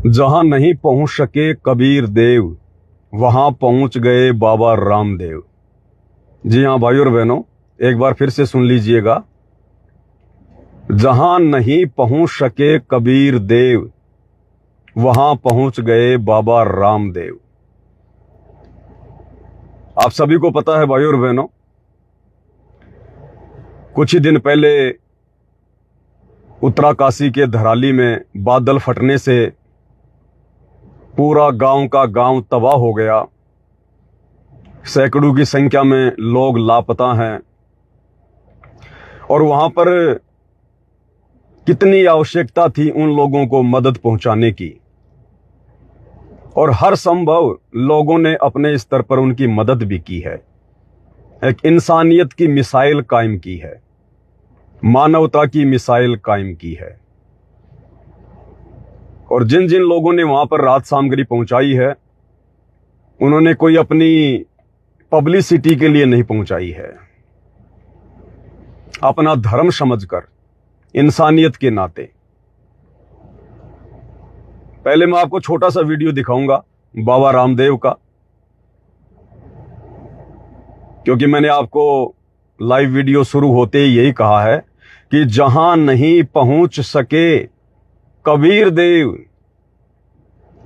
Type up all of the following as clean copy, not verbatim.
जहां नहीं पहुंच सके कबीर देव, वहां पहुंच गए बाबा रामदेव। जी हाँ भाई और बहनों, एक बार फिर से सुन लीजिएगा। जहां नहीं पहुंच सके कबीर देव, वहां पहुंच गए बाबा रामदेव। आप सभी को पता है भाई और बहनों, कुछ ही दिन पहले उत्तराकाशी के धराली में बादल फटने से पूरा गांव का गांव तबाह हो गया। सैकड़ों की संख्या में लोग लापता हैं और वहां पर कितनी आवश्यकता थी उन लोगों को मदद पहुंचाने की, और हर संभव लोगों ने अपने स्तर पर उनकी मदद भी की है। एक इंसानियत की मिसाइल कायम की है, मानवता की मिसाइल कायम की है। और जिन जिन लोगों ने वहां पर राहत सामग्री पहुंचाई है, उन्होंने कोई अपनी पब्लिसिटी के लिए नहीं पहुंचाई है, अपना धर्म समझकर, इंसानियत के नाते। पहले मैं आपको छोटा सा वीडियो दिखाऊंगा बाबा रामदेव का, क्योंकि मैंने आपको लाइव वीडियो शुरू होते ही यही कहा है कि जहां नहीं पहुंच सके कबीर देव,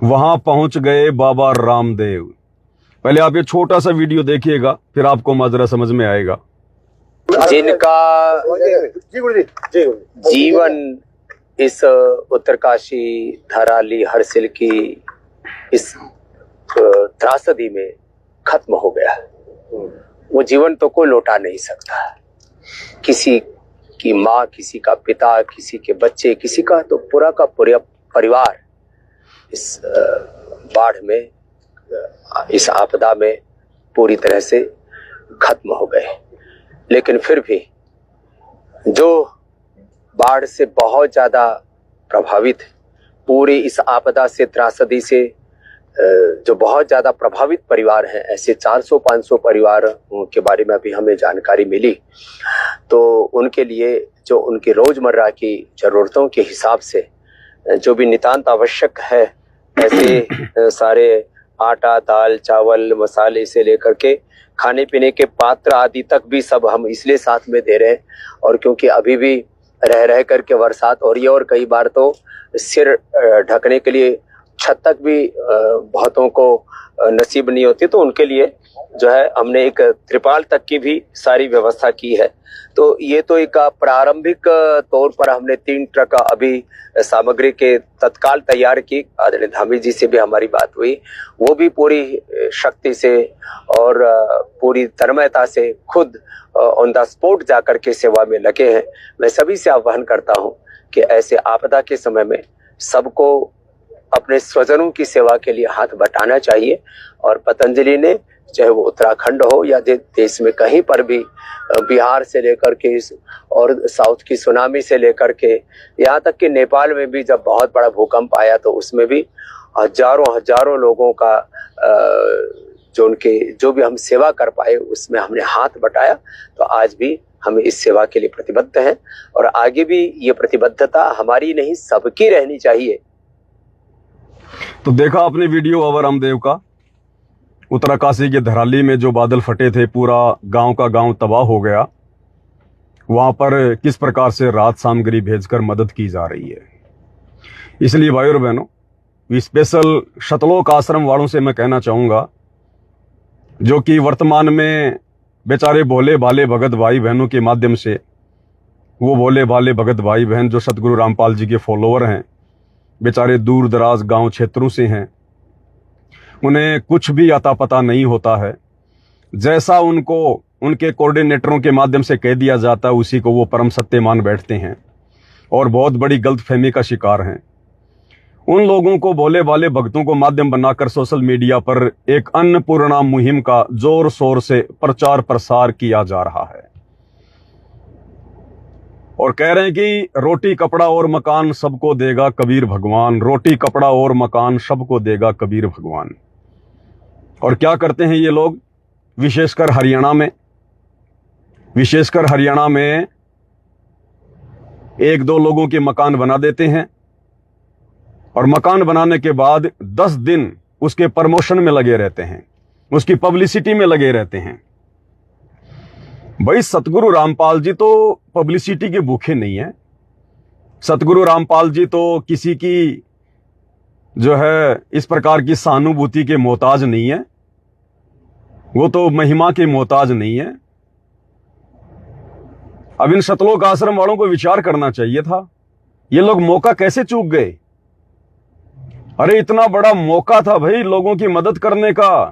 वहां पहुंच गए बाबा रामदेव। पहले आप ये छोटा सा वीडियो देखिएगा, फिर आपको माजरा समझ में आएगा। जिनका जीवन इस उत्तरकाशी धराली हरसिल की इस त्रासदी में खत्म हो गया, वो जीवन तो कोई लौटा नहीं सकता। किसी की माँ, किसी का पिता, किसी के बच्चे, किसी का तो पूरा का पूरा परिवार इस बाढ़ में, इस आपदा में पूरी तरह से खत्म हो गए। लेकिन फिर भी जो बाढ़ से बहुत ज्यादा प्रभावित, पूरी इस आपदा से, त्रासदी से जो बहुत ज्यादा प्रभावित परिवार हैं, ऐसे 400-500 परिवार के बारे में अभी हमें जानकारी मिली। तो उनके लिए जो उनकी रोजमर्रा की जरूरतों के हिसाब से जो भी नितांत आवश्यक है, ऐसे सारे आटा, दाल, चावल, मसाले से लेकर के खाने पीने के पात्र आदि तक भी सब हम इसलिए साथ में दे रहे हैं। और क्योंकि अभी भी रह करके बरसात हो रही है और कई बार तो सिर ढकने के लिए छत तक भी बहुतों को नसीब नहीं होती, तो उनके लिए जो है हमने एक त्रिपाल तक की भी सारी व्यवस्था की है। तो ये तो एक प्रारंभिक तौर पर हमने 3 ट्रक अभी सामग्री के तत्काल तैयार की। आदरणीय धामी जी से भी हमारी बात हुई, वो भी पूरी शक्ति से और पूरी तन्मयता से खुद ऑन द स्पॉट जाकर के सेवा में लगे हैं। मैं सभी से आह्वान करता हूं कि ऐसे आपदा के समय में सबको अपने स्वजनों की सेवा के लिए हाथ बटाना चाहिए। और पतंजलि ने, चाहे वो उत्तराखंड हो या देश में कहीं पर भी, बिहार से लेकर के और साउथ की सुनामी से लेकर के यहाँ तक कि नेपाल में भी जब बहुत बड़ा भूकंप आया तो उसमें भी हजारों लोगों का जो भी हम सेवा कर पाए उसमें हमने हाथ बटाया। तो आज भी हम इस सेवा के लिए प्रतिबद्ध हैं और आगे भी ये प्रतिबद्धता हमारी नहीं सबकी रहनी चाहिए। तो देखा आपने वीडियो बाबा रामदेव का। उत्तराकाशी के धराली में जो बादल फटे थे, पूरा गांव का गांव तबाह हो गया। वहां पर किस प्रकार से राहत सामग्री भेजकर मदद की जा रही है। इसलिए भाई और बहनों, स्पेशल शतलोक आश्रम वालों से मैं कहना चाहूंगा, जो कि वर्तमान में बेचारे भोले भाले भगत भाई बहनों के माध्यम से, वो भोले भाले भगत भाई बहन जो सतगुरु रामपाल जी के फॉलोअर हैं, बेचारे दूर दराज गांव क्षेत्रों से हैं, उन्हें कुछ भी अता पता नहीं होता है। जैसा उनको उनके कोऑर्डिनेटरों के माध्यम से कह दिया जाता है, उसी को वो परम सत्य मान बैठते हैं और बहुत बड़ी गलतफहमी का शिकार हैं। उन लोगों को, भोले भाले भक्तों को माध्यम बनाकर सोशल मीडिया पर एक अन्नपूर्णा मुहिम का जोर शोर से प्रचार प्रसार किया जा रहा है और कह रहे हैं कि रोटी कपड़ा और मकान सबको देगा कबीर भगवान, रोटी कपड़ा और मकान सबको देगा कबीर भगवान। और क्या करते हैं ये लोग, विशेषकर हरियाणा में 1-2 लोगों के मकान बना देते हैं और मकान बनाने के बाद 10 दिन उसके प्रमोशन में लगे रहते हैं, उसकी पब्लिसिटी में लगे रहते हैं। भाई सतगुरु रामपाल जी तो पब्लिसिटी के भूखे नहीं है। सतगुरु रामपाल जी तो किसी की जो है इस प्रकार की सहानुभूति के मोहताज नहीं है, वो तो महिमा के मोहताज नहीं है। अब इन सतलोक आश्रम वालों को विचार करना चाहिए था, ये लोग मौका कैसे चूक गए। अरे इतना बड़ा मौका था भाई लोगों की मदद करने का।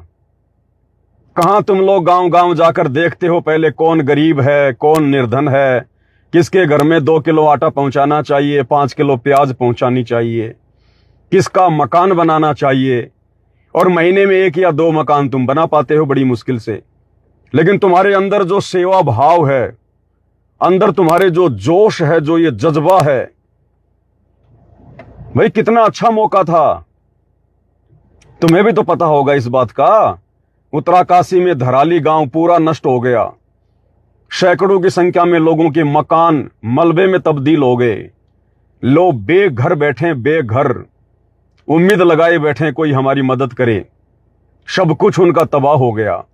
कहां तुम लोग गांव गांव जाकर देखते हो पहले कौन गरीब है, कौन निर्धन है, किसके घर में 2 किलो आटा पहुंचाना चाहिए, 5 किलो प्याज पहुंचानी चाहिए, किसका मकान बनाना चाहिए। और महीने में 1 या 2 मकान तुम बना पाते हो बड़ी मुश्किल से। लेकिन तुम्हारे अंदर जो सेवा भाव है, अंदर तुम्हारे जो जोश है, जो ये जज्बा है, भाई कितना अच्छा मौका था। तुम्हें भी तो पता होगा इस बात का। उत्तराकाशी में धराली गांव पूरा नष्ट हो गया। सैकड़ों की संख्या में लोगों के मकान मलबे में तब्दील हो गए। लोग बेघर बैठे, बेघर, उम्मीद लगाए बैठे कोई हमारी मदद करे। सब कुछ उनका तबाह हो गया।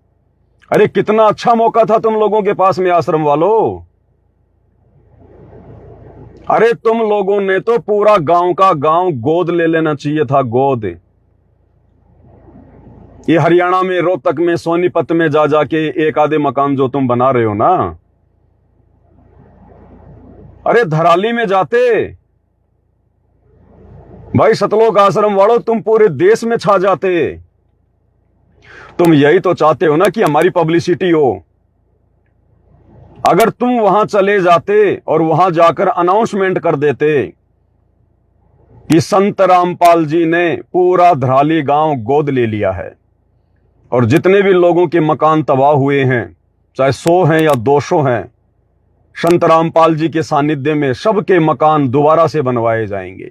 अरे कितना अच्छा मौका था तुम लोगों के पास में आश्रम वालों। अरे तुम लोगों ने तो पूरा गांव का गांव गोद ले लेना चाहिए था, गोद। ये हरियाणा में रोहतक में सोनीपत में जा जाके 1 आधे मकान जो तुम बना रहे हो ना, अरे धराली में जाते भाई सतलोक आश्रम वालों, तुम पूरे देश में छा जाते। तुम यही तो चाहते हो ना कि हमारी पब्लिसिटी हो। अगर तुम वहां चले जाते और वहां जाकर अनाउंसमेंट कर देते कि संत रामपाल जी ने पूरा धराली गांव गोद ले लिया है और जितने भी लोगों के मकान तबाह हुए हैं, चाहे 100 हैं या 200 हैं, संत रामपाल जी के सानिध्य में सबके मकान दोबारा से बनवाए जाएंगे।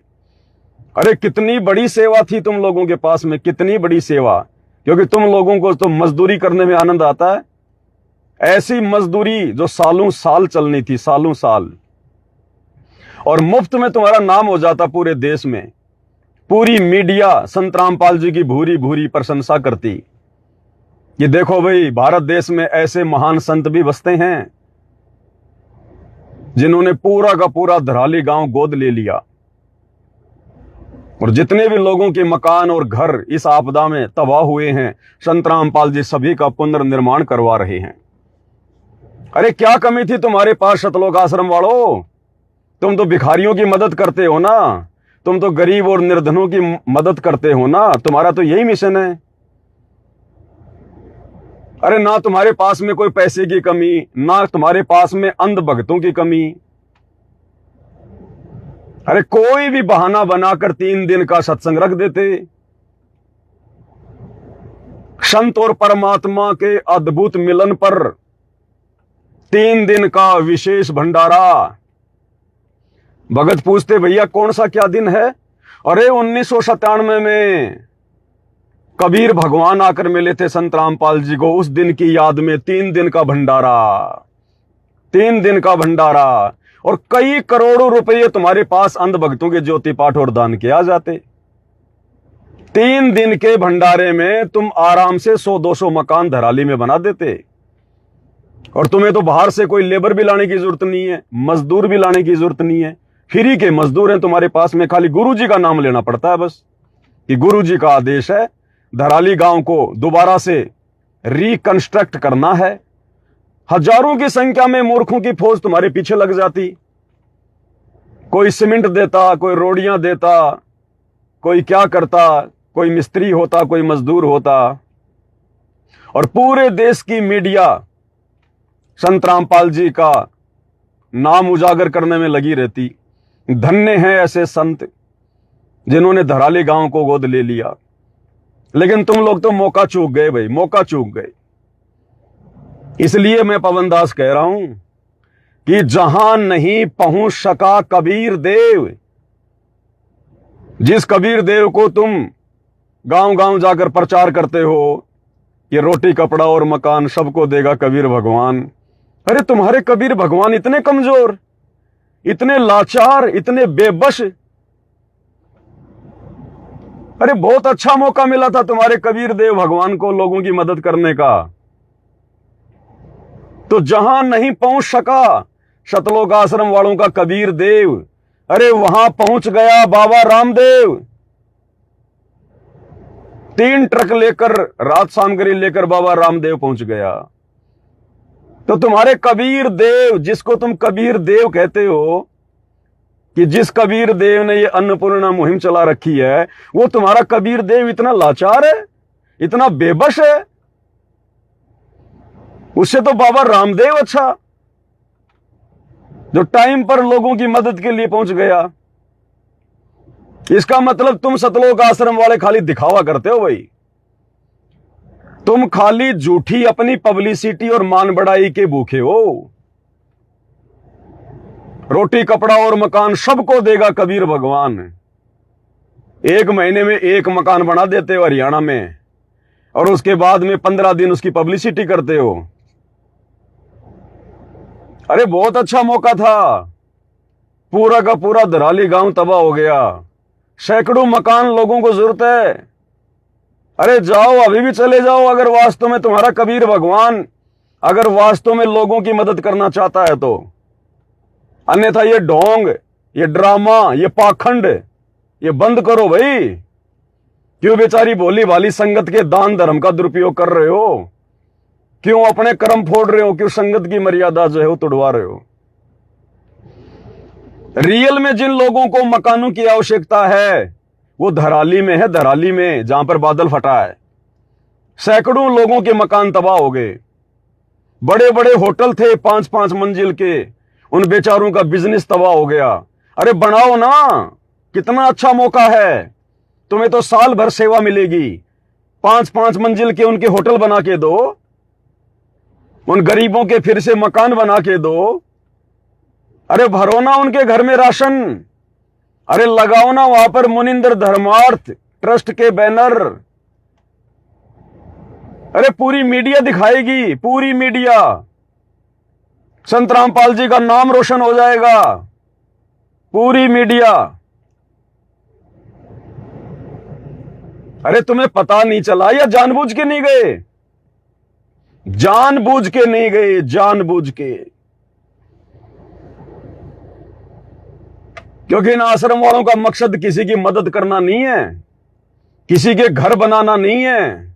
अरे कितनी बड़ी सेवा थी तुम लोगों के पास में, कितनी बड़ी सेवा। क्योंकि तुम लोगों को तो मजदूरी करने में आनंद आता है। ऐसी मजदूरी जो सालों साल चलनी थी, सालों साल, और मुफ्त में तुम्हारा नाम हो जाता पूरे देश में। पूरी मीडिया संत रामपाल जी की भूरी भूरी प्रशंसा करती कि देखो भाई भारत देश में ऐसे महान संत भी बसते हैं जिन्होंने पूरा का पूरा धराली गांव गोद ले लिया। और जितने भी लोगों के मकान और घर इस आपदा में तबाह हुए हैं, संत रामपाल जी सभी का पुनर्निर्माण करवा रहे हैं। अरे क्या कमी थी तुम्हारे पास सतलोक आश्रम वालों। तुम तो भिखारियों की मदद करते हो ना, तुम तो गरीब और निर्धनों की मदद करते हो ना, तुम्हारा तो यही मिशन है। अरे ना तुम्हारे पास में कोई पैसे की कमी, ना तुम्हारे पास में अंध भक्तों की कमी। अरे कोई भी बहाना बनाकर 3 दिन का सत्संग रख देते। संत और परमात्मा के अद्भुत मिलन पर 3 दिन का विशेष भंडारा। भगत पूछते भैया कौन सा क्या दिन है। अरे 1997 में कबीर भगवान आकर मिले थे संत रामपाल जी को। उस दिन की याद में 3 दिन का भंडारा, 3 दिन का भंडारा। और कई करोड़ों रुपए तुम्हारे पास अंध भक्तों के ज्योति पाठ और दान के आ जाते। 3 दिन के भंडारे में तुम आराम से 100-200 मकान धराली में बना देते। और तुम्हें तो बाहर से कोई लेबर भी लाने की जरूरत नहीं है, मजदूर भी लाने की जरूरत नहीं है। फ्री के मजदूर हैं तुम्हारे पास में, खाली गुरुजी का नाम लेना पड़ता है बस कि गुरुजी का आदेश है धराली गांव को दोबारा से रिकंस्ट्रक्ट करना है। हजारों की संख्या में मूर्खों की फौज तुम्हारे पीछे लग जाती। कोई सीमेंट देता, कोई रोड़ियां देता, कोई क्या करता, कोई मिस्त्री होता, कोई मजदूर होता। और पूरे देश की मीडिया संत रामपाल जी का नाम उजागर करने में लगी रहती। धन्य हैं ऐसे संत जिन्होंने धराली गांव को गोद ले लिया। लेकिन तुम लोग तो मौका चूक गए भाई, मौका चूक गए। इसलिए मैं पवन दास कह रहा हूं कि जहां नहीं पहुंच सका कबीर देव, जिस कबीर देव को तुम गांव गांव जाकर प्रचार करते हो कि रोटी कपड़ा और मकान सबको देगा कबीर भगवान। अरे तुम्हारे कबीर भगवान इतने कमजोर, इतने लाचार, इतने बेबस अरे बहुत अच्छा मौका मिला था तुम्हारे कबीर देव भगवान को लोगों की मदद करने का, तो जहां नहीं पहुंच सका सतलोक आश्रम वालों का कबीर देव, अरे वहां पहुंच गया बाबा रामदेव। 3 ट्रक लेकर रात सामग्री लेकर बाबा रामदेव पहुंच गया। तो तुम्हारे कबीर देव, जिसको तुम कबीर देव कहते हो, कि जिस कबीर देव ने ये अन्नपूर्णा मुहिम चला रखी है, वो तुम्हारा कबीर देव इतना लाचार है, इतना बेबस है। उससे तो बाबा रामदेव अच्छा, जो टाइम पर लोगों की मदद के लिए पहुंच गया। इसका मतलब तुम सतलोक आश्रम वाले खाली दिखावा करते हो भाई। तुम खाली झूठी अपनी पब्लिसिटी और मान बढ़ाई के भूखे हो। रोटी कपड़ा और मकान सबको देगा कबीर भगवान। 1 महीने में 1 मकान बना देते हो हरियाणा में, और उसके बाद में 15 दिन उसकी पब्लिसिटी करते हो। अरे बहुत अच्छा मौका था, पूरा का पूरा धराली गांव तबाह हो गया, सैकड़ों मकान लोगों को जरूरत है। अरे जाओ, अभी भी चले जाओ, अगर वास्तव में तुम्हारा कबीर भगवान अगर वास्तव में लोगों की मदद करना चाहता है तो। अन्यथा ये ढोंग, ये ड्रामा, ये पाखंड, ये बंद करो भाई। क्यों बेचारी भोली भाली संगत के दान धर्म का दुरुपयोग कर रहे हो? क्यों अपने कर्म फोड़ रहे हो? क्यों संगत की मर्यादा जो है वो तोड़वा रहे हो? रियल में जिन लोगों को मकानों की आवश्यकता है वो धराली में है, धराली में जहां पर बादल फटा है। सैकड़ों लोगों के मकान तबाह हो गए। बड़े बड़े होटल थे 5-5 मंजिल के, उन बेचारों का बिजनेस तबाह हो गया। अरे बनाओ ना, कितना अच्छा मौका है, तुम्हें तो साल भर सेवा मिलेगी। 5-5 मंजिल के उनके होटल बना के दो, उन गरीबों के फिर से मकान बना के दो। अरे भरो ना उनके घर में राशन। अरे लगाओ ना वहां पर मुनिंदर धर्मार्थ ट्रस्ट के बैनर। अरे पूरी मीडिया दिखाएगी, पूरी मीडिया। संत रामपाल जी का नाम रोशन हो जाएगा, पूरी मीडिया। अरे तुम्हें पता नहीं चला या जानबूझ के नहीं गए? जानबूझ के नहीं गए, जानबूझ के। क्योंकि इन आश्रम वालों का मकसद किसी की मदद करना नहीं है, किसी के घर बनाना नहीं है।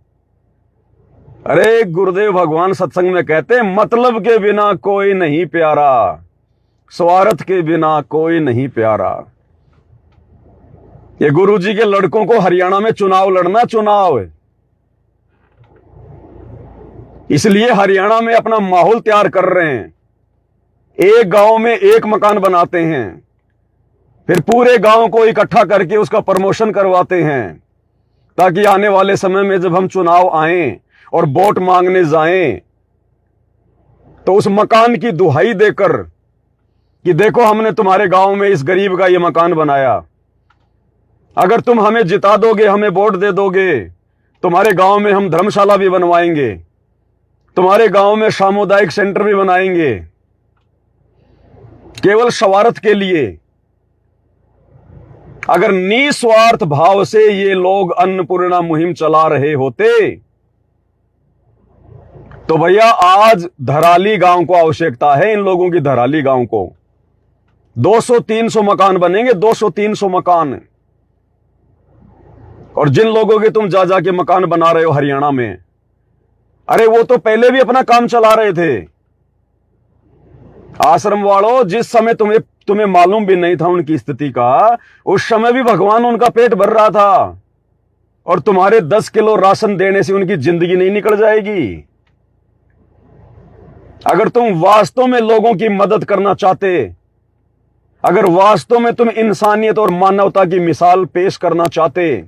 अरे गुरुदेव भगवान सत्संग में कहते हैं, मतलब के बिना कोई नहीं प्यारा, स्वार्थ के बिना कोई नहीं प्यारा। ये गुरुजी के लड़कों को हरियाणा में चुनाव लड़ना, चुनाव, इसलिए हरियाणा में अपना माहौल तैयार कर रहे हैं। एक गांव में 1 मकान बनाते हैं, फिर पूरे गांव को इकट्ठा करके उसका प्रमोशन करवाते हैं, ताकि आने वाले समय में जब हम चुनाव आए और वोट मांगने जाएं तो उस मकान की दुहाई देकर कि देखो हमने तुम्हारे गांव में इस गरीब का ये मकान बनाया, अगर तुम हमें जिता दोगे, हमें वोट दे दोगे, तुम्हारे गांव में हम धर्मशाला भी बनवाएंगे, तुम्हारे गांव में सामुदायिक सेंटर भी बनाएंगे। केवल स्वार्थ के लिए, अगर निस्वार्थ भाव से ये लोग अन्नपूर्णा मुहिम चला रहे होते तो भैया आज धराली गांव को आवश्यकता है, इन लोगों की धराली गांव को 200-300 मकान बनेंगे, 200-300 मकान। और जिन लोगों के तुम जा के मकान बना रहे हो हरियाणा में, अरे वो तो पहले भी अपना काम चला रहे थे। आश्रम वालों, जिस समय तुम्हें मालूम भी नहीं था उनकी स्थिति का, उस समय भी भगवान उनका पेट भर रहा था, और तुम्हारे 10 किलो राशन देने से उनकी जिंदगी नहीं निकल जाएगी। अगर तुम वास्तव में लोगों की मदद करना चाहते, अगर वास्तव में तुम इंसानियत और मानवता की मिसाल पेश करना चाहते,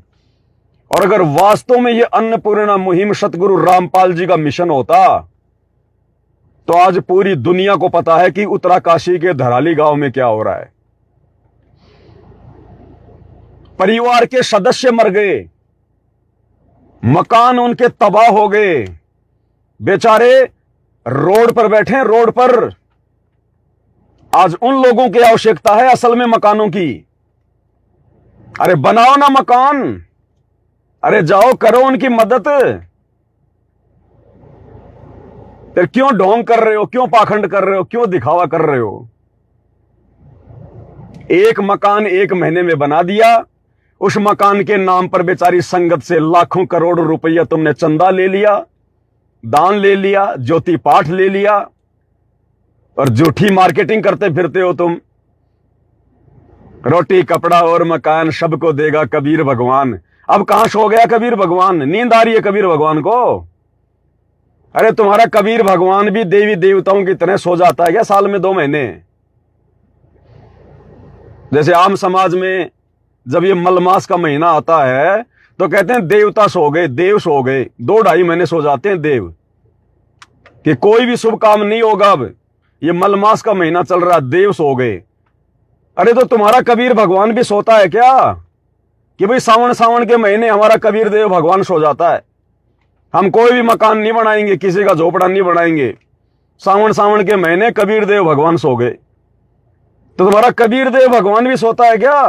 और अगर वास्तव में यह अन्नपूर्णा मुहिम सतगुरु रामपाल जी का मिशन होता, तो आज पूरी दुनिया को पता है कि उत्तराकाशी के धराली गांव में क्या हो रहा है। परिवार के सदस्य मर गए, मकान उनके तबाह हो गए, बेचारे रोड पर बैठे हैं, रोड पर। आज उन लोगों की आवश्यकता है असल में मकानों की। अरे बनाओ ना मकान, अरे जाओ करो उनकी मदद। फिर क्यों ढोंग कर रहे हो, क्यों पाखंड कर रहे हो, क्यों दिखावा कर रहे हो? एक मकान 1 महीने में बना दिया, उस मकान के नाम पर बेचारी संगत से लाखों करोड़ रुपया तुमने चंदा ले लिया, दान ले लिया, ज्योति पाठ ले लिया, और झूठी मार्केटिंग करते फिरते हो तुम। रोटी कपड़ा और मकान सबको देगा कबीर भगवान। अब कहां सो गया कबीर भगवान? नींद आ रही है कबीर भगवान को? अरे तुम्हारा कबीर भगवान भी देवी देवताओं की तरह सो जाता है क्या साल में 2 महीने? जैसे आम समाज में जब ये मलमास का महीना आता है तो कहते हैं देवता सो गए, देव सो गए। 2-2.5 महीने सो जाते हैं देव, कि कोई भी शुभ काम नहीं होगा। अब ये मलमास का महीना चल रहा, देव सो गए। अरे तो तुम्हारा कबीर भगवान भी सोता है क्या? कि भाई सावन के महीने हमारा कबीर देव भगवान सो जाता है, हम कोई भी मकान नहीं बनाएंगे, किसी का झोपड़ा नहीं बनाएंगे, सावन के महीने कबीर देव भगवान सो गए। तो तुम्हारा कबीर देव भगवान भी सोता है क्या?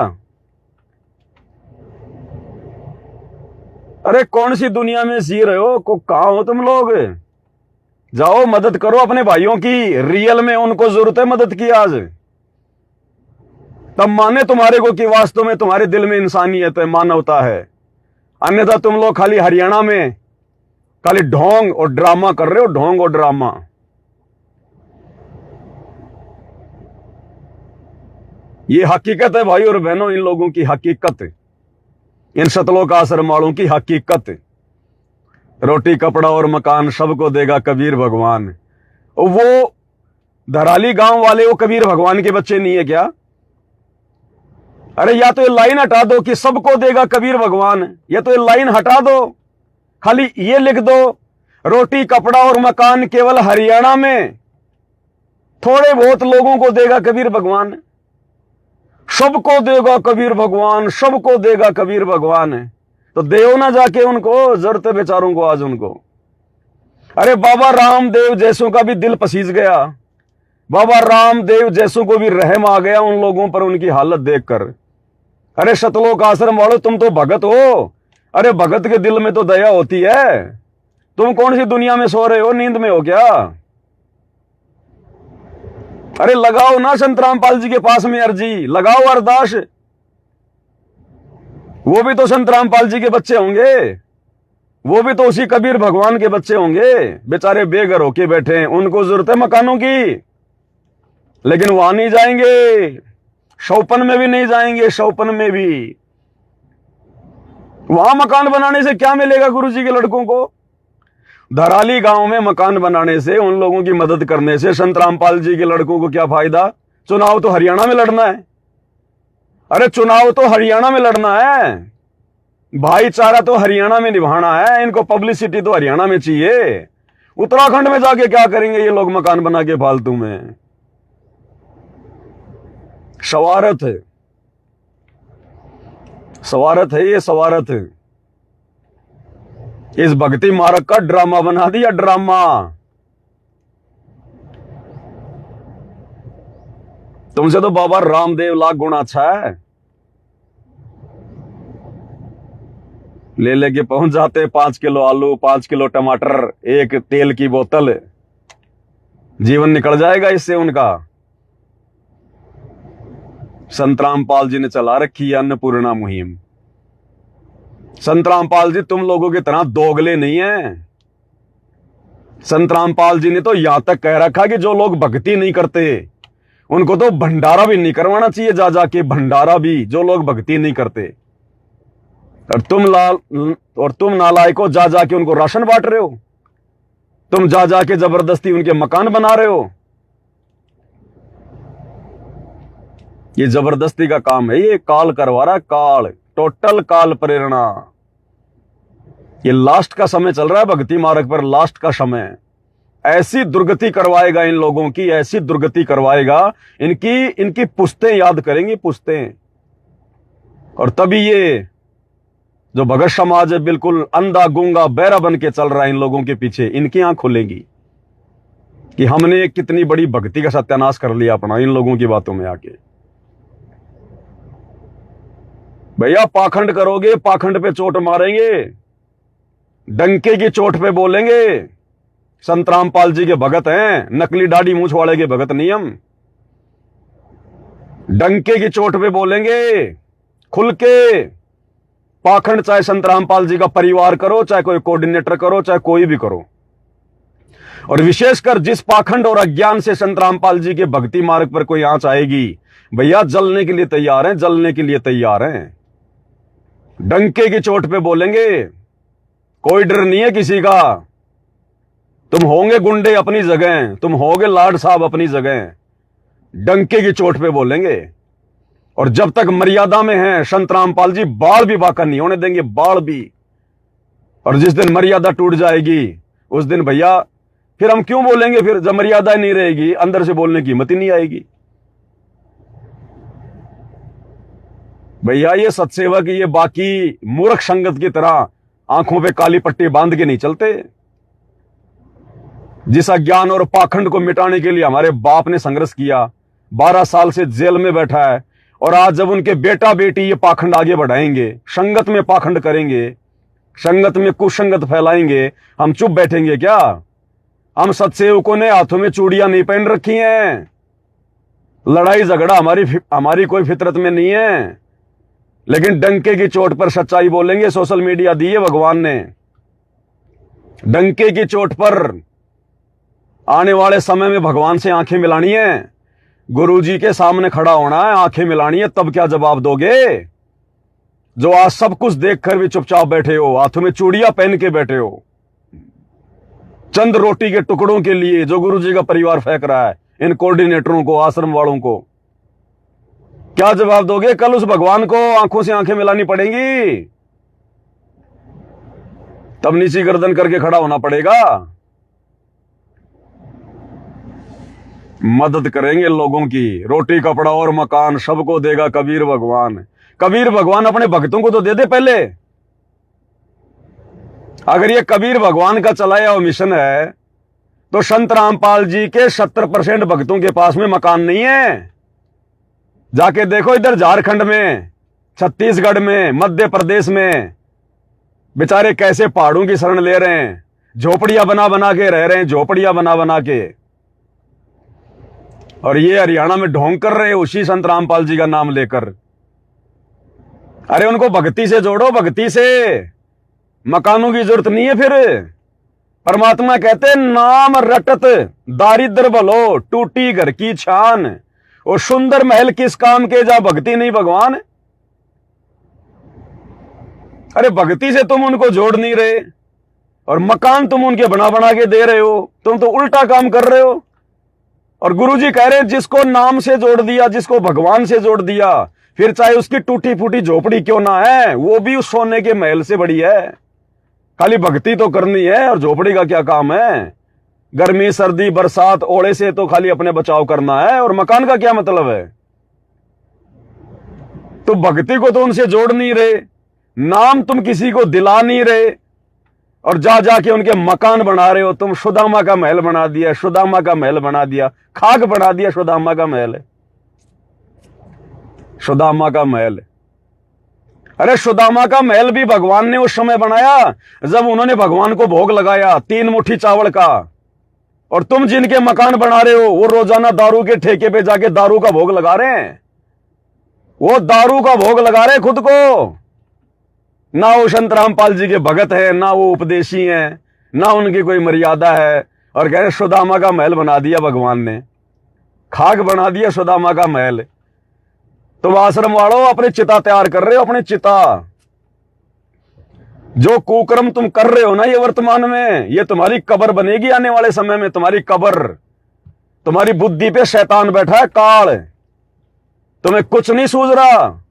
अरे कौन सी दुनिया में जी रहे हो? कहां हो तुम लोग? जाओ मदद करो अपने भाइयों की, रियल में उनको जरूरत है मदद की आज। तब माने तुम्हारे को कि वास्तव में तुम्हारे दिल में इंसानियत है, मानवता है। अन्यथा तुम लोग खाली हरियाणा में खाली ढोंग और ड्रामा कर रहे हो, ढोंग और ड्रामा। ये हकीकत है भाई और बहनों, इन लोगों की हकीकत, इन शतलोक आश्रम वालों की हकीकत। रोटी कपड़ा और मकान सबको देगा कबीर भगवान। वो धराली गांव वाले वो कबीर भगवान के बच्चे नहीं है क्या? अरे या तो ये लाइन हटा दो कि सबको देगा कबीर भगवान, या तो ये लाइन हटा दो, खाली ये लिख दो रोटी कपड़ा और मकान केवल हरियाणा में थोड़े बहुत लोगों को देगा कबीर भगवान। सबको देगा कबीर भगवान, सबको देगा कबीर भगवान। तो देव ना जाके उनको, जरूरत है बेचारों को आज उनको। अरे बाबा रामदेव जैसों का भी दिल पसीज गया, बाबा रामदेव जैसों को भी रहम आ गया उन लोगों पर, उनकी हालत देखकर। अरे शतलोक आश्रम वालों, तुम तो भगत हो। अरे भगत के दिल में तो दया होती है। तुम कौन सी दुनिया में सो रहे हो, नींद में हो क्या? अरे लगाओ ना संत रामपाल जी के पास में अर्जी, लगाओ अरदास। वो भी तो संत रामपाल जी के बच्चे होंगे, वो भी तो उसी कबीर भगवान के बच्चे होंगे। बेचारे बेघर होके बैठे हैं, उनको जरूरत है मकानों की, लेकिन वहां नहीं जाएंगे, शौपन में भी नहीं जाएंगे, शौपन में भी। वहां मकान बनाने से क्या मिलेगा गुरुजी के लड़कों को? धराली गांव में मकान बनाने से, उन लोगों की मदद करने से संत रामपाल जी के लड़कों को क्या फायदा? चुनाव तो हरियाणा में लड़ना है। अरे चुनाव तो हरियाणा में लड़ना है, भाईचारा तो हरियाणा में निभाना है, इनको पब्लिसिटी तो हरियाणा में चाहिए। उत्तराखंड में जाके क्या करेंगे ये लोग मकान बना के फालतू में? सवारत है, सवारत है, ये सवारत है। इस भक्ति मार्ग का ड्रामा बना दिया, ड्रामा। तुमसे तो बाबा रामदेव लाख गुना अच्छा है। ले लेके पहुंच जाते 5 किलो आलू, 5 किलो टमाटर, 1 तेल की बोतल, जीवन निकल जाएगा इससे उनका। संत रामपाल जी ने चला रखी है अन्नपूर्णा मुहिम। संत रामपाल जी तुम लोगों की तरह दोगले नहीं है। संत रामपाल जी ने तो यहां तक कह रखा कि जो लोग भक्ति नहीं करते उनको तो भंडारा भी नहीं करवाना चाहिए, जा जाके भंडारा भी, जो लोग भक्ति नहीं करते। और तुम नालायकों जा जाके उनको राशन बांट रहे हो, तुम जा जाके जबरदस्ती उनके मकान बना रहे हो। ये जबरदस्ती का काम है, ये काल करवा रहा, काल, टोटल काल प्रेरणा। ये लास्ट का समय चल रहा है भक्ति मार्ग पर, लास्ट का समय। ऐसी दुर्गति करवाएगा इन लोगों की, ऐसी दुर्गति करवाएगा, इनकी पुश्तें याद करेंगी, पुश्तें। और तभी ये जो भगत समाज है बिल्कुल अंधा गूंगा बहरा बन के चल रहा है इन लोगों के पीछे, इनकी आंख खुलेगी कि हमने कितनी बड़ी भक्ति का सत्यानाश कर लिया अपना इन लोगों की बातों में आके। भैया पाखंड करोगे, पाखंड पे चोट मारेंगे, डंके की चोट पे बोलेंगे। संत रामपाल जी के भगत हैं, नकली दाढ़ी मूछ वाले के भगत नहीं हम। डंके की चोट पे बोलेंगे खुल के। पाखंड चाहे संत रामपाल जी का परिवार करो, चाहे कोई कोऑर्डिनेटर करो, चाहे कोई भी करो, और विशेषकर जिस पाखंड और अज्ञान से संत रामपाल जी के भक्ति मार्ग पर कोई आंच आएगी, भैया जलने के लिए तैयार हैं, जलने के लिए तैयार हैं। डंके की चोट पे बोलेंगे, कोई डर नहीं है किसी का। तुम होंगे गुंडे अपनी जगह, तुम होंगे लाड साहब अपनी जगह, डंके की चोट पे बोलेंगे। और जब तक मर्यादा में हैं संत रामपाल जी, बाल भी बाका नहीं होने देंगे, बाल भी। और जिस दिन मर्यादा टूट जाएगी उस दिन भैया फिर हम क्यों बोलेंगे? फिर जब मर्यादा नहीं रहेगी, अंदर से बोलने की हिम्मत ही नहीं आएगी। भैया ये सत्सेवक, ये बाकी मूर्ख संगत की तरह आंखों पे काली पट्टी बांध के नहीं चलते। जिस अज्ञान और पाखंड को मिटाने के लिए हमारे बाप ने संघर्ष किया, 12 साल से जेल में बैठा है, और आज जब उनके बेटा बेटी ये पाखंड आगे बढ़ाएंगे, संगत में पाखंड करेंगे, संगत में कुसंगत फैलाएंगे, हम चुप बैठेंगे क्या? हम सत्सेवकों ने हाथों में चूड़ियां नहीं पहन रखी हैं। लड़ाई झगड़ा हमारी कोई फितरत में नहीं है, लेकिन डंके की चोट पर सच्चाई बोलेंगे। सोशल मीडिया दी है भगवान ने, डंके की चोट पर आने वाले समय में भगवान से आंखें मिलानी है, गुरुजी के सामने खड़ा होना है, आंखें मिलानी है, तब क्या जवाब दोगे? जो आज सब कुछ देखकर भी चुपचाप बैठे हो, हाथों में चूड़ियां पहन के बैठे हो, चंद रोटी के टुकड़ों के लिए जो गुरुजी का परिवार फेंक रहा है, इन कोऑर्डिनेटरों को, आश्रम वालों को, क्या जवाब दोगे? कल उस भगवान को आंखों से आंखें मिलानी पड़ेंगी, तब नीची गर्दन करके खड़ा होना पड़ेगा। मदद करेंगे लोगों की, रोटी कपड़ा और मकान सबको देगा कबीर भगवान। कबीर भगवान अपने भक्तों को तो दे दे पहले। अगर ये कबीर भगवान का चलाया हुआ मिशन है, तो संत रामपाल जी के 70% भक्तों के पास में मकान नहीं है। जाके देखो इधर झारखंड में, छत्तीसगढ़ में, मध्य प्रदेश में, बेचारे कैसे पहाड़ों की शरण ले रहे हैं, झोपड़ियां बना बना के रह रहे हैं, झोपड़ियां बना बना के। और ये हरियाणा में ढोंग कर रहे हैं उसी संत रामपाल जी का नाम लेकर। अरे उनको भक्ति से जोड़ो, भक्ति से। मकानों की जरूरत नहीं है। फिर परमात्मा कहते नाम रटत दारिद्र भलो, टूटी घर की छान, और सुंदर महल किस काम के जहां भक्ति नहीं भगवान। अरे भक्ति से तुम उनको जोड़ नहीं रहे, और मकान तुम उनके बना बना के दे रहे हो। तुम तो उल्टा काम कर रहे हो। और गुरुजी कह रहे हैं जिसको नाम से जोड़ दिया, जिसको भगवान से जोड़ दिया, फिर चाहे उसकी टूटी फूटी झोपड़ी क्यों ना है, वो भी उस सोने के महल से बड़ी है। खाली भक्ति तो करनी है, और झोपड़ी का क्या काम है? गर्मी सर्दी बरसात ओले से तो खाली अपने बचाव करना है, और मकान का क्या मतलब है? तो भक्ति को तो उनसे जोड़ नहीं रहे, नाम तुम किसी को दिला नहीं रहे, और जा जाके उनके मकान बना रहे हो। तुम सुदामा का महल बना दिया, सुदामा का महल बना दिया, खाक बना दिया सुदामा का महल, सुदामा का महल। अरे सुदामा का महल भी भगवान ने उस समय बनाया जब उन्होंने भगवान को भोग लगाया 3 मुट्ठी चावल का। और तुम जिनके मकान बना रहे हो, वो रोजाना दारू के ठेके पे जाके दारू का भोग लगा रहे हैं। वो दारू का भोग लगा रहे हैं खुद को। ना वो संत रामपाल जी के भगत है, ना वो उपदेशी हैं, ना उनकी कोई मर्यादा है, और कह रहे सुदामा का महल बना दिया भगवान ने, खाक बना दिया सुदामा का महल। तुम आश्रम वालों अपनी चिता तैयार कर रहे हो, अपनी चिता। जो कुकर्म तुम कर रहे हो ना ये वर्तमान में, ये तुम्हारी कब्र बनेगी आने वाले समय में। तुम्हारी कब्र, तुम्हारी बुद्धि पे शैतान बैठा है, काल। तुम्हें कुछ नहीं सूझ रहा।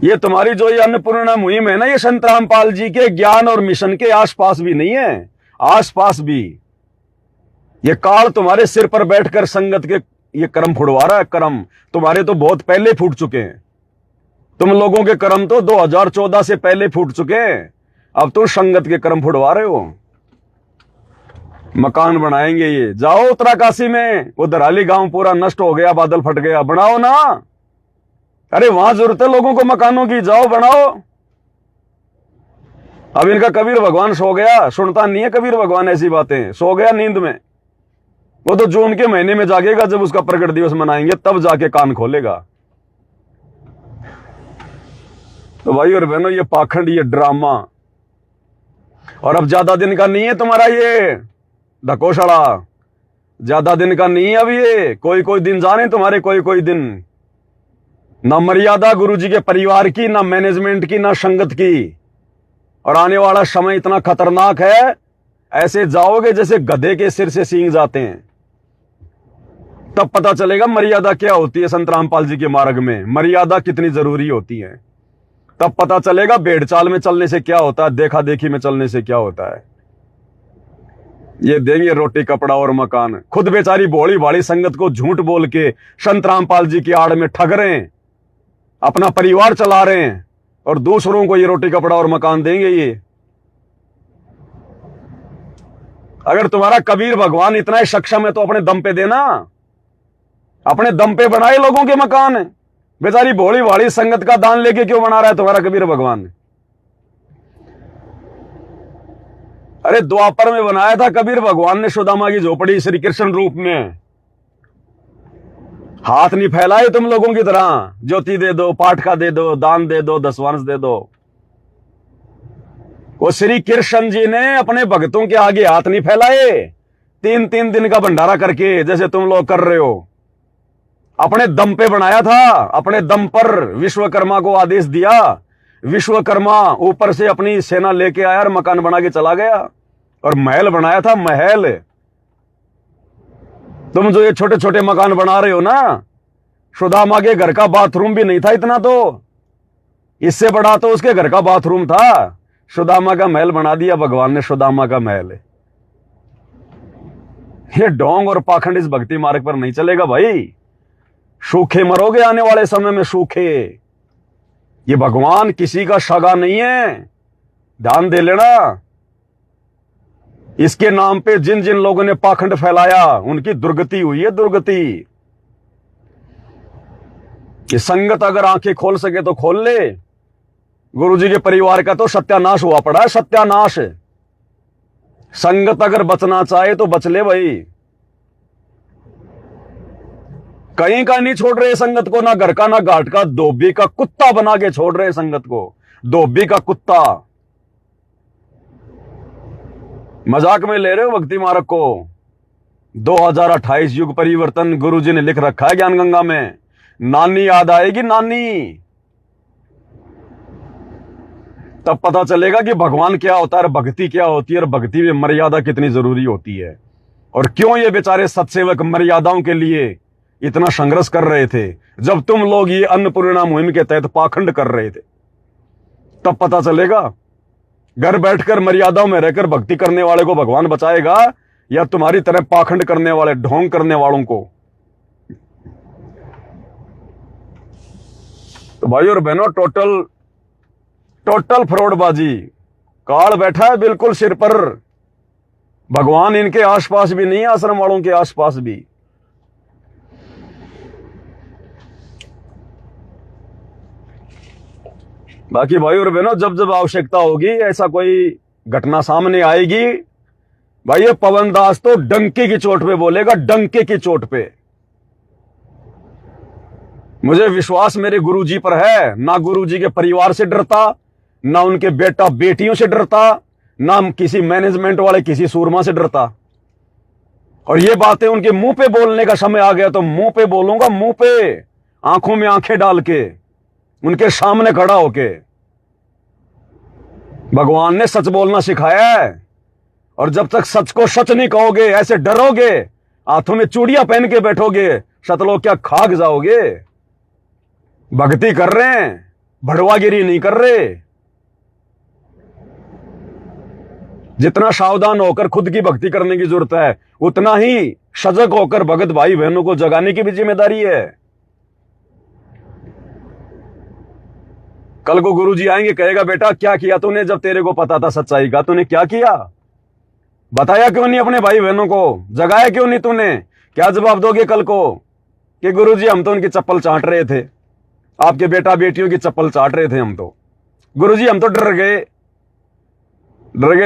ये तुम्हारी जो ये अन्नपूर्णा मुहिम है ना, ये संत रामपाल जी के ज्ञान और मिशन के आसपास भी नहीं है, आसपास भी। ये काल तुम्हारे सिर पर बैठकर संगत के ये कर्म फुड़वा रहा है। कर्म तुम्हारे तो बहुत पहले फूट चुके हैं। तुम लोगों के कर्म तो 2014 से पहले फूट चुके हैं। अब तुम संगत के कर्म फुड़वा रहे हो। मकान बनाएंगे ये, जाओ उत्तराकाशी में, वो दराली गांव पूरा नष्ट हो गया, बादल फट गया, बनाओ ना। अरे वहां जरूरत है लोगों को मकानों की, जाओ बनाओ। अब इनका कबीर भगवान सो गया, सुनता नहीं है कबीर भगवान ऐसी बातें, सो गया नींद में। वो तो जून के महीने में जागेगा, जब उसका प्रकट दिवस मनाएंगे तब जाके कान खोलेगा। तो भाई और बहनों, ये पाखंड, ये ड्रामा, और अब ज्यादा दिन का नहीं है तुम्हारा ये ढकोसड़ा, ज्यादा दिन का नहीं है अब ये। कोई कोई दिन जाने तुम्हारे, कोई कोई दिन। ना मर्यादा गुरुजी के परिवार की, ना मैनेजमेंट की, ना संगत की। और आने वाला समय इतना खतरनाक है, ऐसे जाओगे जैसे गधे के सिर से सींग जाते हैं। तब पता चलेगा मर्यादा क्या होती है संत रामपाल जी के मार्ग में, मर्यादा कितनी जरूरी होती है। तब पता चलेगा भेड़ चाल में चलने से क्या होता है, देखा देखी में चलने से क्या होता है। ये देंगे रोटी कपड़ा और मकान, खुद बेचारी भोली भाली संगत को झूठ बोल के संत रामपाल जी की आड़ में ठग रहे हैं, अपना परिवार चला रहे हैं, और दूसरों को ये रोटी कपड़ा और मकान देंगे ये। अगर तुम्हारा कबीर भगवान इतना ही सक्षम है तो अपने दम पे देना, अपने दम पे बनाए लोगों के मकान। बेचारी भोली भाली संगत का दान लेके क्यों बना रहा है तुम्हारा कबीर भगवान? अरे द्वापर में बनाया था कबीर भगवान ने सुदामा की झोपड़ी श्री कृष्ण रूप में। हाथ नहीं फैलाए तुम लोगों की तरह, ज्योति दे दो, पाठका दे दो, दान दे दो, दसवंश दे दो। वो श्री कृष्ण जी ने अपने भक्तों के आगे हाथ नहीं फैलाए, 3-3 दिन का भंडारा करके जैसे तुम लोग कर रहे हो। अपने दम पे बनाया था, अपने दम पर विश्वकर्मा को आदेश दिया। विश्वकर्मा ऊपर से अपनी सेना लेके आया और मकान बना के चला गया, और महल बनाया था, महल। तुम जो ये छोटे छोटे मकान बना रहे हो ना, सुदामा के घर का बाथरूम भी नहीं था इतना, तो इससे बड़ा तो उसके घर का बाथरूम था। सुदामा का महल बना दिया भगवान ने, सुदामा का महल। ये ढोंग और पाखंड इस भक्ति मार्ग पर नहीं चलेगा भाई, सूखे मरोगे आने वाले समय में, सूखे। ये भगवान किसी का सगा नहीं है, ध्यान दे लेना। इसके नाम पे जिन जिन लोगों ने पाखंड फैलाया उनकी दुर्गति हुई है, दुर्गति। ये संगत अगर आंखें खोल सके तो खोल ले। गुरुजी के परिवार का तो सत्यानाश हुआ पड़ा है, सत्यानाश। संगत अगर बचना चाहे तो बच ले भाई। कहीं का नहीं छोड़ रहे संगत को, ना घर का ना घाट का, धोबी का कुत्ता बना के छोड़ रहे संगत को, धोबी का कुत्ता। मजाक में ले रहे हो भक्ति मार्ग को। 2028 युग परिवर्तन गुरुजी ने लिख रखा है ज्ञान गंगा में। नानी याद आएगी, नानी। तब पता चलेगा कि भगवान क्या होता है, भक्ति क्या होती है, और भक्ति में मर्यादा कितनी जरूरी होती है, और क्यों ये बेचारे सत्सेवक मर्यादाओं के लिए इतना संघर्ष कर रहे थे जब तुम लोग ये अन्नपूर्णा मुहिम के तहत पाखंड कर रहे थे। तब पता चलेगा घर बैठकर मर्यादाओं में रहकर भक्ति करने वाले को भगवान बचाएगा, या तुम्हारी तरह पाखंड करने वाले, ढोंग करने वालों को। तो भाई और बहनों, टोटल फ्रॉडबाजी, काल बैठा है बिल्कुल सिर पर। भगवान इनके आसपास भी नहीं है, आश्रम वालों के आसपास भी। बाकी भाई और बहनों, जब जब आवश्यकता होगी, ऐसा कोई घटना सामने आएगी, भाई ये पवन दास तो डंके की चोट पे बोलेगा, डंके की चोट पे। मुझे विश्वास मेरे गुरुजी पर है, ना गुरुजी के परिवार से डरता, ना उनके बेटा बेटियों से डरता, ना किसी मैनेजमेंट वाले किसी सूरमा से डरता। और ये बातें उनके मुंह पे बोलने का समय आ गया तो मुंह पे बोलूंगा, मुंह पे, आंखों में आंखें डाल के, उनके सामने खड़ा होके। भगवान ने सच बोलना सिखाया है, और जब तक सच को सच नहीं कहोगे, ऐसे डरोगे, हाथों में चूड़ियां पहन के बैठोगे, सतलोक क्या खाक जाओगे। भक्ति कर रहे हैं, भड़वागिरी नहीं कर रहे। जितना सावधान होकर खुद की भक्ति करने की जरूरत है, उतना ही सजग होकर भगत भाई बहनों को जगाने की भी जिम्मेदारी है। कल को गुरुजी आएंगे, कहेगा बेटा क्या किया तूने, जब तेरे को पता था सच्चाई का, तूने क्या किया, बताया क्यों नहीं अपने भाई बहनों को, जगाया क्यों नहीं तूने? क्या जवाब दोगे कल को कि गुरुजी हम तो उनकी चप्पल चाट रहे थे, आपके बेटा बेटियों की चप्पल चाट रहे थे हम तो। गुरुजी हम तो डर गए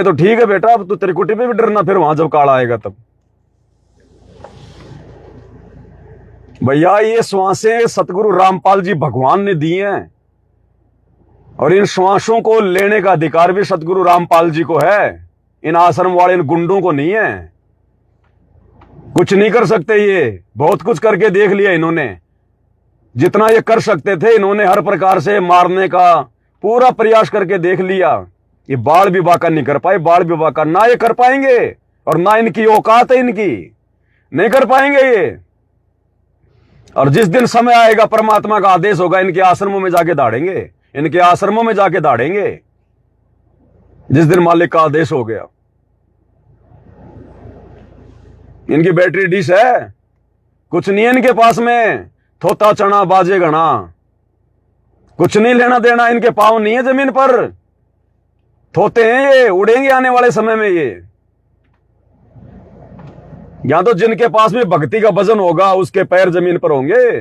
तो ठीक है बेटा, अब तो त्रिकुटी पे भी डरना फिर वहां जब काल आएगा तब। भैया ये श्वासें सतगुरु रामपाल जी भगवान ने दी हैं, और इन श्वासों को लेने का अधिकार भी सतगुरु रामपाल जी को है, इन आश्रम वाले इन गुंडों को नहीं है। कुछ नहीं कर सकते ये, बहुत कुछ करके देख लिया इन्होंने, जितना ये कर सकते थे इन्होंने हर प्रकार से मारने का पूरा प्रयास करके देख लिया। ये बाढ़ विवाह का नहीं कर पाए, बाढ़ विवाह का ना ये कर पाएंगे, और ना इनकी औकात है, इनकी नहीं कर पाएंगे ये। और जिस दिन समय आएगा परमात्मा का आदेश होगा, इनके आश्रमों में जाके दाड़ेंगे, इनके आश्रमों में जाके दाड़ेंगे जिस दिन मालिक का आदेश हो गया। इनकी बैटरी डिश है, कुछ नहीं है इनके पास में, थोता चना बाजे घना, कुछ नहीं लेना देना, इनके पांव नहीं है जमीन पर, थोते हैं ये, उड़ेंगे आने वाले समय में ये। या तो जिनके पास में भक्ति का वजन होगा उसके पैर जमीन पर होंगे,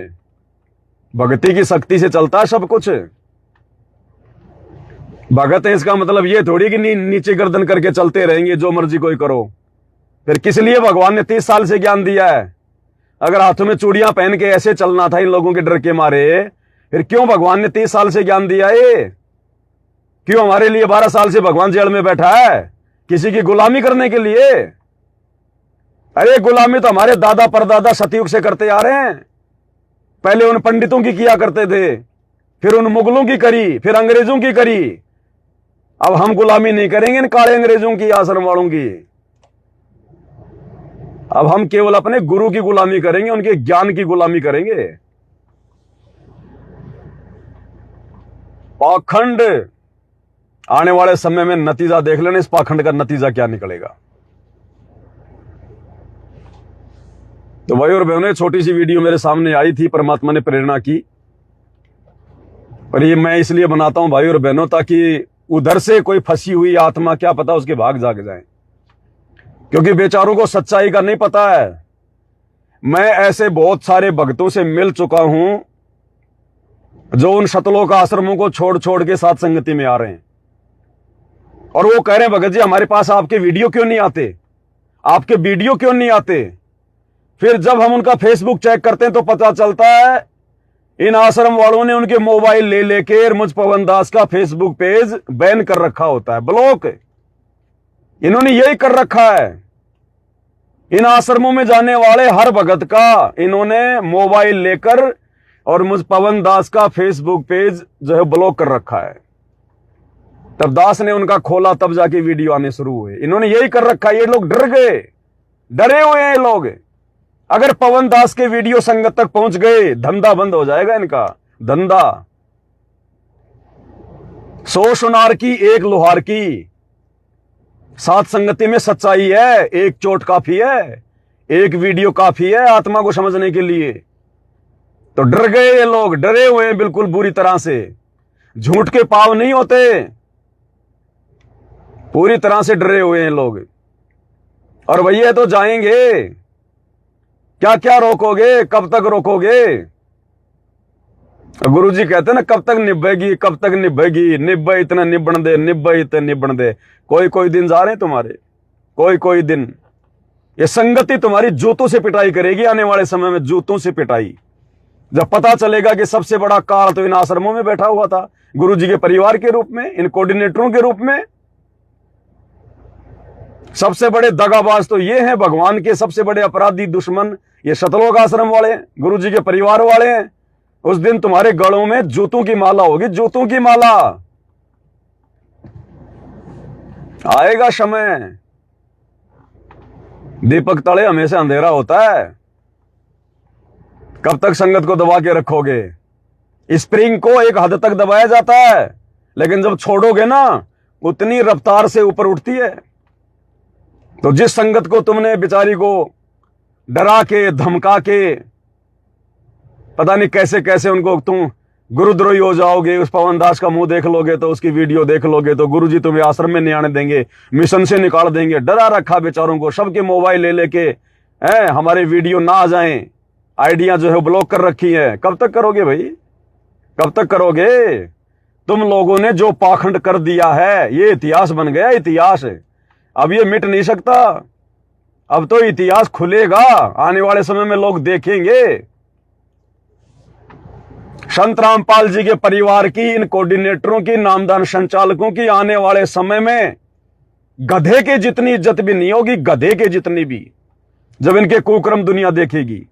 भक्ति की शक्ति से चलता है सब कुछ। भगत है इसका मतलब ये थोड़ी कि नीचे गर्दन करके चलते रहेंगे, जो मर्जी कोई करो। फिर किस लिए भगवान ने 30 साल से ज्ञान दिया है? अगर हाथों में चूड़ियां पहन के ऐसे चलना था इन लोगों के डर के मारे, फिर क्यों भगवान ने 30 साल से ज्ञान दिया है? क्यों हमारे लिए 12 साल से भगवान जेल में बैठा है? किसी की गुलामी करने के लिए? अरे गुलामी तो हमारे दादा परदादा सतयुग से करते आ रहे हैं। पहले उन पंडितों की किया करते थे, फिर उन मुगलों की करी, फिर अंग्रेजों की करी। अब हम गुलामी नहीं करेंगे इन काले अंग्रेजों की, आश्रम वालों की। अब हम केवल अपने गुरु की गुलामी करेंगे, उनके ज्ञान की गुलामी करेंगे। पाखंड आने वाले समय में नतीजा देख लेना, इस पाखंड का नतीजा क्या निकलेगा। तो भाई और बहनों, छोटी सी वीडियो मेरे सामने आई थी, परमात्मा ने प्रेरणा की, और ये मैं इसलिए बनाता हूं भाई और बहनों, ताकि उधर से कोई फंसी हुई आत्मा क्या पता उसके भाग जाग जाए, क्योंकि बेचारों को सच्चाई का नहीं पता है। मैं ऐसे बहुत सारे भक्तों से मिल चुका हूं जो उन शतलोक आश्रमों को छोड़ छोड़ के साथ संगति में आ रहे हैं, और वो कह रहे हैं भगत जी हमारे पास आपके वीडियो क्यों नहीं आते, आपके वीडियो क्यों नहीं आते। फिर जब हम उनका फेसबुक चेक करते हैं तो पता चलता है इन आश्रम वालों ने उनके मोबाइल ले लेकर मुझ पवन दास का फेसबुक पेज बैन कर रखा होता है, ब्लॉक। इन्होंने यही कर रखा है। इन आश्रमों में जाने वाले हर भगत का इन्होंने मोबाइल लेकर और मुझ पवन दास का फेसबुक पेज जो है ब्लॉक कर रखा है। तब दास ने उनका खोला, तब जाके वीडियो आने शुरू हुए। इन्होंने यही कर रखा है। ये लोग डर गए, डरे हुए हैं लोग। अगर पवन दास के वीडियो संगत तक पहुंच गए, धंधा बंद हो जाएगा इनका, धंधा। 100 सुनार की एक लोहार की, साथ संगति में सच्चाई है। एक चोट काफी है, एक वीडियो काफी है आत्मा को समझने के लिए। तो डर गए ये लोग, डरे हुए हैं बिल्कुल बुरी तरह से। झूठ के पाव नहीं होते, पूरी तरह से डरे हुए हैं लोग। और भैया तो जाएंगे, क्या क्या रोकोगे, कब तक रोकोगे। गुरुजी कहते हैं ना, कब तक निभेगी, कब तक निभेगी, निभे इतना निबण दे, निभे इतने निबण दे। कोई कोई दिन जा रहे हैं तुम्हारे, कोई कोई दिन। ये संगति तुम्हारी जूतों से पिटाई करेगी आने वाले समय में, जूतों से पिटाई। जब पता चलेगा कि सबसे बड़ा काल तो इन आश्रमों में बैठा हुआ था, गुरुजी के परिवार के रूप में, इन कोऑर्डिनेटरों के रूप में। सबसे बड़े दगाबाज तो ये हैं, भगवान के सबसे बड़े अपराधी दुश्मन ये शतलोक आश्रम वाले, गुरुजी के परिवार वाले हैं। उस दिन तुम्हारे गलों में जूतों की माला होगी, जूतों की माला। आएगा समय। दीपक तले हमेशा अंधेरा होता है। कब तक संगत को दबा के रखोगे। स्प्रिंग को एक हद तक दबाया जाता है, लेकिन जब छोड़ोगे ना, उतनी रफ्तार से ऊपर उठती है। तो जिस संगत को तुमने बेचारी को डरा के धमका के पता नहीं कैसे कैसे उनको तुम गुरुद्रोही हो जाओगे, उस पवन दास का मुंह देख लोगे तो, उसकी वीडियो देख लोगे तो गुरुजी तुम्हें आश्रम में नहीं आने देंगे, मिशन से निकाल देंगे। डरा रखा बेचारों को, सबके मोबाइल ले लेके हमारे वीडियो ना आ जाएं, आइडिया जो है ब्लॉक कर रखी है। कब तक करोगे भाई, कब तक करोगे? तुम लोगों ने जो पाखंड कर दिया है, ये इतिहास बन गया, इतिहास। अब ये मिट नहीं सकता। अब तो इतिहास खुलेगा, आने वाले समय में लोग देखेंगे। संत रामपाल जी के परिवार की, इन कोऑर्डिनेटरों की, नामदान संचालकों की आने वाले समय में गधे के जितनी इज्जत भी नहीं होगी, गधे के जितनी भी, जब इनके कुकर्म दुनिया देखेगी।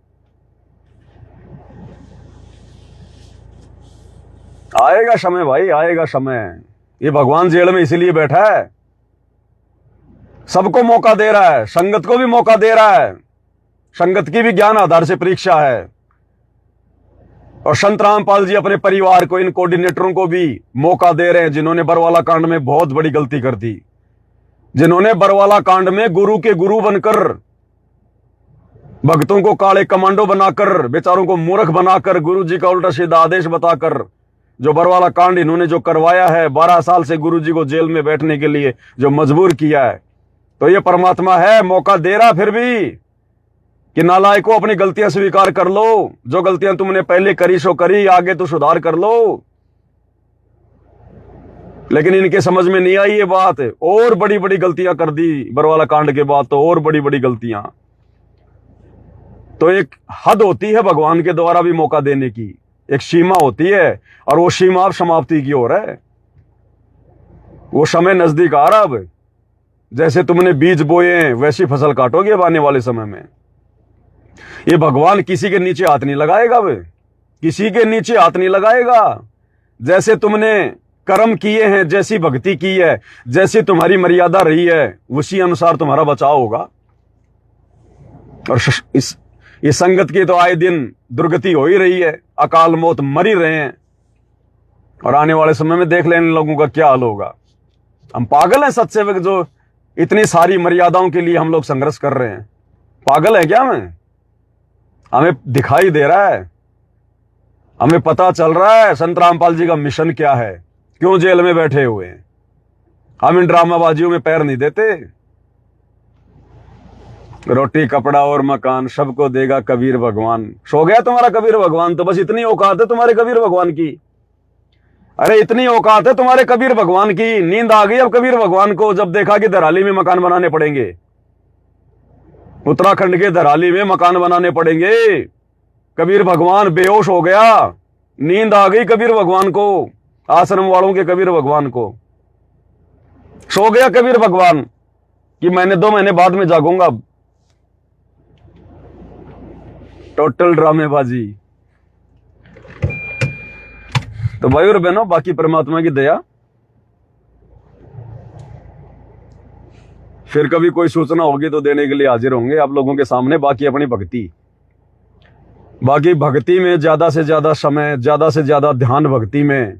आएगा समय भाई, आएगा समय। ये भगवान जेल में इसीलिए बैठा है, सबको मौका दे रहा है, संगत को भी मौका दे रहा है। संगत की भी ज्ञान आधार से परीक्षा है। और संत रामपाल जी अपने परिवार को, इन कोऑर्डिनेटरों को भी मौका दे रहे हैं, जिन्होंने बरवाला कांड में बहुत बड़ी गलती कर दी, जिन्होंने बरवाला कांड में गुरु के गुरु बनकर, भक्तों को काले कमांडो बनाकर, बेचारों को मूर्ख बनाकर, गुरु जी का उल्टा सीधा आदेश बताकर, जो बरवाला कांड इन्होंने जो करवाया है, 12 साल से गुरु जी को जेल में बैठने के लिए जो मजबूर किया है, तो ये परमात्मा है, मौका दे रहा फिर भी कि नालायकों अपनी गलतियां स्वीकार कर लो। जो गलतियां तुमने पहले करी सो करी, आगे तो सुधार कर लो। लेकिन इनके समझ में नहीं आई ये बात, और बड़ी बड़ी गलतियां कर दी बरवाला कांड के बाद, तो और बड़ी बड़ी गलतियां। तो एक हद होती है भगवान के द्वारा भी मौका देने की, एक सीमा होती है, और वो सीमा अब समाप्ति की ओर है। वो समय नजदीक आ रहा। अब जैसे तुमने बीज बोए वैसी फसल काटोगे अब आने वाले समय में। ये भगवान किसी के नीचे हाथ नहीं लगाएगा, वे किसी के नीचे हाथ नहीं लगाएगा। जैसे तुमने कर्म किए हैं, जैसी भक्ति की है, जैसी तुम्हारी मर्यादा रही है, उसी अनुसार तुम्हारा बचाव होगा। और इस संगत की तो आए दिन दुर्गति हो ही रही है, अकाल मौत मर ही रहे हैं। और आने वाले समय में देख लेने लोगों का क्या हाल होगा। हम पागल हैं सत्सेवक, जो इतनी सारी मर्यादाओं के लिए हम लोग संघर्ष कर रहे हैं? पागल है क्या? हमें दिखाई दे रहा है, हमें पता चल रहा है संत रामपाल जी का मिशन क्या है, क्यों जेल में बैठे हुए हैं। हम इन ड्रामाबाजियों में पैर नहीं देते। रोटी कपड़ा और मकान सबको देगा कबीर भगवान। सो गया तुम्हारा कबीर भगवान? तो बस इतनी औकात है तुम्हारे कबीर भगवान की। अरे इतनी औकात है तुम्हारे कबीर भगवान की। नींद आ गई अब कबीर भगवान को, जब देखा कि धराली में मकान बनाने पड़ेंगे, उत्तराखंड के धराली में मकान बनाने पड़ेंगे। कबीर भगवान बेहोश हो गया, नींद आ गई कबीर भगवान को, आश्रम वालों के कबीर भगवान को। सो गया कबीर भगवान कि मैंने 2 महीने बाद में जागूंगा। टोटल ड्रामेबाजी। तो भाई और बहनों, बाकी परमात्मा की दया। फिर कभी कोई सूचना होगी तो देने के लिए हाजिर होंगे आप लोगों के सामने। बाकी अपनी भक्ति, बाकी भक्ति में ज्यादा से ज्यादा समय, ज्यादा से ज्यादा ध्यान भक्ति में।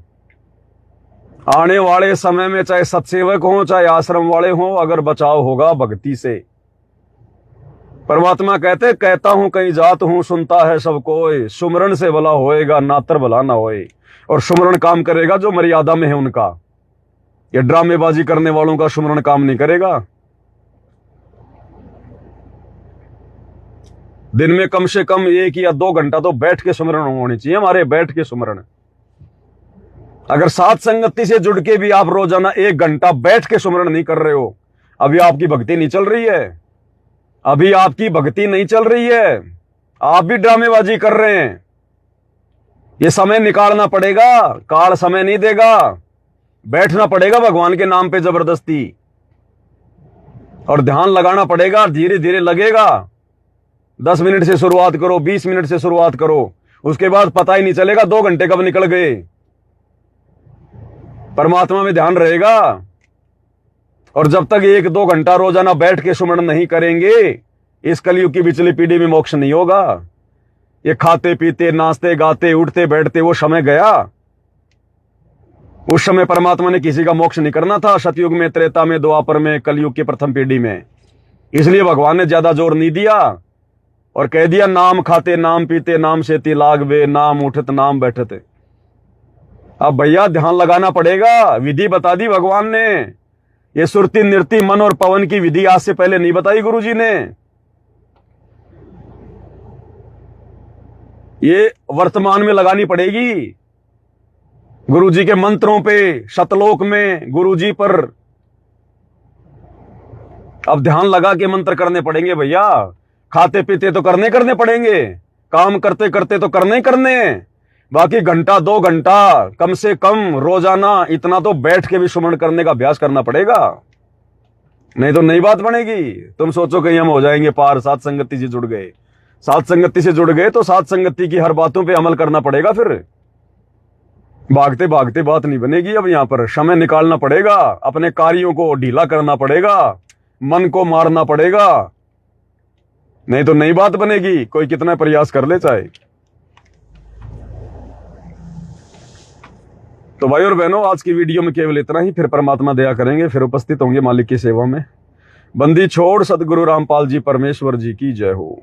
आने वाले समय में चाहे सत्सेवक हो, चाहे आश्रम वाले हो, अगर बचाव होगा भक्ति से। परमात्मा कहते, कहता हूं कहीं जात हूं, सुनता है सब कोई, सुमरण से भला होएगा, नातर भला ना होए। और सुमरण काम करेगा जो मर्यादा में है उनका। ये ड्रामेबाजी करने वालों का सुमरण काम नहीं करेगा। दिन में कम से कम 1 या 2 घंटा तो बैठ के सुमरण होनी चाहिए हमारे, बैठ के सुमरण। अगर साथ संगति से जुड़ के भी आप रोजाना 1 घंटा बैठ के सुमरण नहीं कर रहे हो, अभी आपकी भक्ति नहीं चल रही है, अभी आपकी भक्ति नहीं चल रही है, आप भी ड्रामेबाजी कर रहे हैं। ये समय निकालना पड़ेगा, काल समय नहीं देगा। बैठना पड़ेगा भगवान के नाम पे जबरदस्ती, और ध्यान लगाना पड़ेगा, धीरे धीरे लगेगा। 10 मिनट से शुरुआत करो, 20 मिनट से शुरुआत करो, उसके बाद पता ही नहीं चलेगा 2 घंटे कब निकल गए। परमात्मा में ध्यान रहेगा। और जब तक 1-2 घंटा रोजाना बैठ के सुमरण नहीं करेंगे, इस कलयुग की पिछली पीढ़ी में मोक्ष नहीं होगा। ये खाते पीते नाचते गाते उठते बैठते वो समय गया। उस समय परमात्मा ने किसी का मोक्ष नहीं करना था, सतयुग में, त्रेता में, द्वापर में, कलयुग की प्रथम पीढ़ी में। इसलिए भगवान ने ज्यादा जोर नहीं दिया और कह दिया, नाम खाते नाम पीते नाम सेती लागवे, नाम उठत नाम बैठते। अब भैया ध्यान लगाना पड़ेगा। विधि बता दी भगवान ने। ये सुरती नृत्य मन और पवन की विधि आज से पहले नहीं बताई गुरु जी ने। ये वर्तमान में लगानी पड़ेगी। गुरुजी के मंत्रों पे, शतलोक में गुरुजी पर अब ध्यान लगा के मंत्र करने पड़ेंगे भैया। खाते पीते तो करने पड़ेंगे, काम करते करते तो करने हैं। बाकी घंटा 2 घंटा कम से कम रोजाना इतना तो बैठ के भी सुमरण करने का अभ्यास करना पड़ेगा, नहीं तो नई बात बनेगी। तुम सोचो कहीं हम हो जाएंगे पार, साथ संगति से जुड़ गए। साथ संगति से जुड़ गए तो साथ संगति की हर बातों पे अमल करना पड़ेगा। फिर भागते भागते बात नहीं बनेगी। अब यहां पर समय निकालना पड़ेगा, अपने कार्यों को ढीला करना पड़ेगा, मन को मारना पड़ेगा, नहीं तो नई बात बनेगी, कोई कितना प्रयास कर ले चाहे। तो भाई और बहनों, आज की वीडियो में केवल इतना ही। फिर परमात्मा दया करेंगे, फिर उपस्थित होंगे मालिक की सेवा में। बंदी छोड़ सदगुरु रामपाल जी परमेश्वर जी की जय हो।